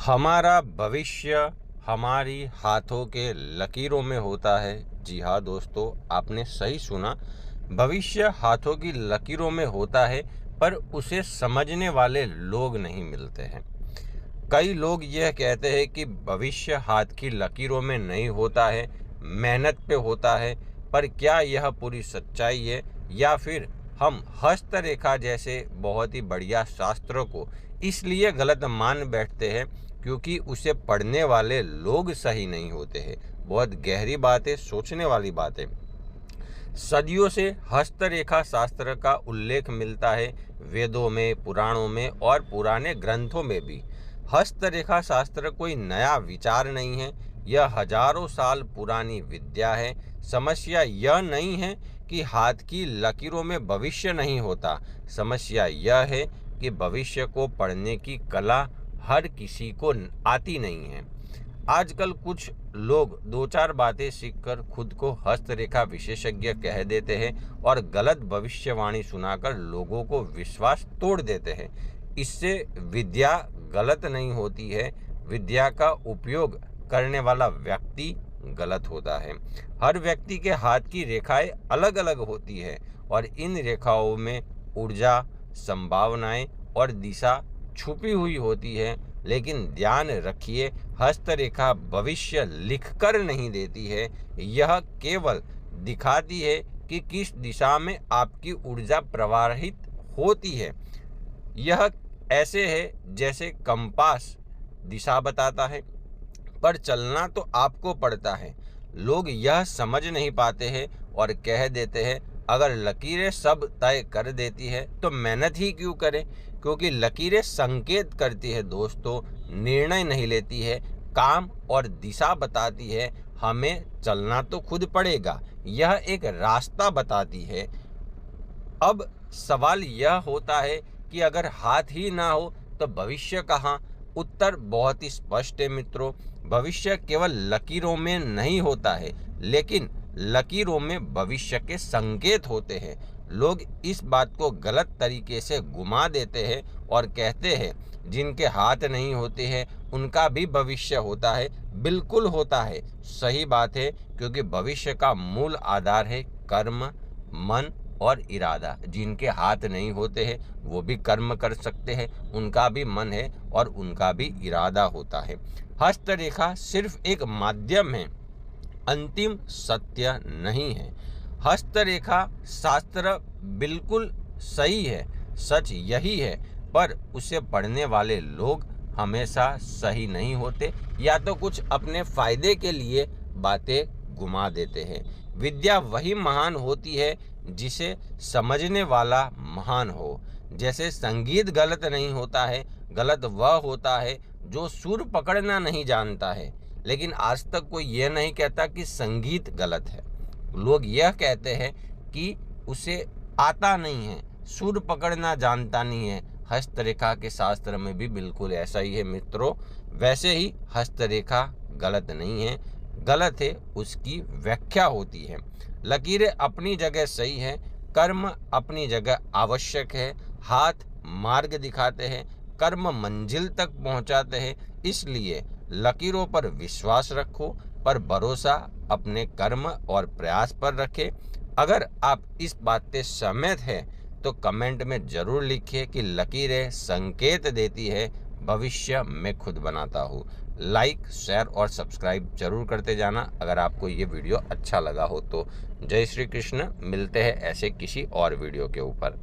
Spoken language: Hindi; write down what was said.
हमारा भविष्य हमारी हाथों के लकीरों में होता है। जी हाँ दोस्तों, आपने सही सुना। भविष्य हाथों की लकीरों में होता है, पर उसे समझने वाले लोग नहीं मिलते हैं। कई लोग यह कहते हैं कि भविष्य हाथ की लकीरों में नहीं होता है, मेहनत पे होता है। पर क्या यह पूरी सच्चाई है, या फिर हम हस्तरेखा जैसे बहुत ही बढ़िया शास्त्रों को इसलिए गलत मान बैठते हैं क्योंकि उसे पढ़ने वाले लोग सही नहीं होते हैं? बहुत गहरी बात है, सोचने वाली बात है। सदियों से हस्तरेखा शास्त्र का उल्लेख मिलता है, वेदों में, पुराणों में और पुराने ग्रंथों में भी। हस्तरेखा शास्त्र कोई नया विचार नहीं है, यह हजारों साल पुरानी विद्या है। समस्या यह नहीं है कि हाथ की लकीरों में भविष्य नहीं होता, समस्या यह है कि भविष्य को पढ़ने की कला हर किसी को आती नहीं है। आजकल कुछ लोग दो चार बातें सीखकर खुद को हस्तरेखा विशेषज्ञ कह देते हैं और गलत भविष्यवाणी सुनाकर लोगों को विश्वास तोड़ देते हैं। इससे विद्या गलत नहीं होती है, विद्या का उपयोग करने वाला व्यक्ति गलत होता है। हर व्यक्ति के हाथ की रेखाएं अलग अलग होती है और इन रेखाओं में ऊर्जा, संभावनाएं और दिशा छुपी हुई होती है। लेकिन ध्यान रखिए, हस्तरेखा भविष्य लिखकर नहीं देती है, यह केवल दिखाती है कि किस दिशा में आपकी ऊर्जा प्रवाहित होती है। यह ऐसे है जैसे कंपास दिशा बताता है, पर चलना तो आपको पड़ता है। लोग यह समझ नहीं पाते हैं और कह देते हैं, अगर लकीरें सब तय कर देती है तो मेहनत ही क्यों करें? क्योंकि लकीरें संकेत करती है दोस्तों, निर्णय नहीं लेती है, काम और दिशा बताती है। हमें चलना तो खुद पड़ेगा, यह एक रास्ता बताती है। अब सवाल यह होता है कि अगर हाथ ही ना हो तो भविष्य कहाँ? उत्तर बहुत ही स्पष्ट है मित्रों, भविष्य केवल लकीरों में नहीं होता है, लेकिन लकीरों में भविष्य के संकेत होते हैं। लोग इस बात को गलत तरीके से घुमा देते हैं और कहते हैं जिनके हाथ नहीं होते हैं उनका भी भविष्य होता है। बिल्कुल होता है, सही बात है, क्योंकि भविष्य का मूल आधार है कर्म, मन और इरादा। जिनके हाथ नहीं होते हैं वो भी कर्म कर सकते हैं, उनका भी मन है और उनका भी इरादा होता है। हस्तरेखा सिर्फ एक माध्यम है, अंतिम सत्य नहीं है। हस्तरेखा शास्त्र बिल्कुल सही है, सच यही है, पर उसे पढ़ने वाले लोग हमेशा सही नहीं होते, या तो कुछ अपने फायदे के लिए बातें घुमा देते हैं। विद्या वही महान होती है जिसे समझने वाला महान हो। जैसे संगीत गलत नहीं होता है, गलत वह होता है जो सुर पकड़ना नहीं जानता है। लेकिन आज तक कोई यह नहीं कहता कि संगीत गलत है। लोग यह कहते हैं कि उसे आता नहीं है, सुर पकड़ना जानता नहीं है। हस्तरेखा के शास्त्र में भी बिल्कुल ऐसा ही है मित्रों। वैसे ही हस्तरेखा गलत नहीं है, गलत है उसकी व्याख्या होती है। लकीरें अपनी जगह सही है, कर्म अपनी जगह आवश्यक है। हाथ मार्ग दिखाते हैं, कर्म मंजिल तक पहुंचाते हैं। इसलिए लकीरों पर विश्वास रखो, पर भरोसा अपने कर्म और प्रयास पर रखें। अगर आप इस बात से सहमत हैं तो कमेंट में ज़रूर लिखिए कि लकीरें संकेत देती है, भविष्य मैं खुद बनाता हूँ। लाइक, शेयर और सब्सक्राइब जरूर करते जाना अगर आपको ये वीडियो अच्छा लगा हो तो। जय श्री कृष्ण, मिलते हैं ऐसे किसी और वीडियो के ऊपर।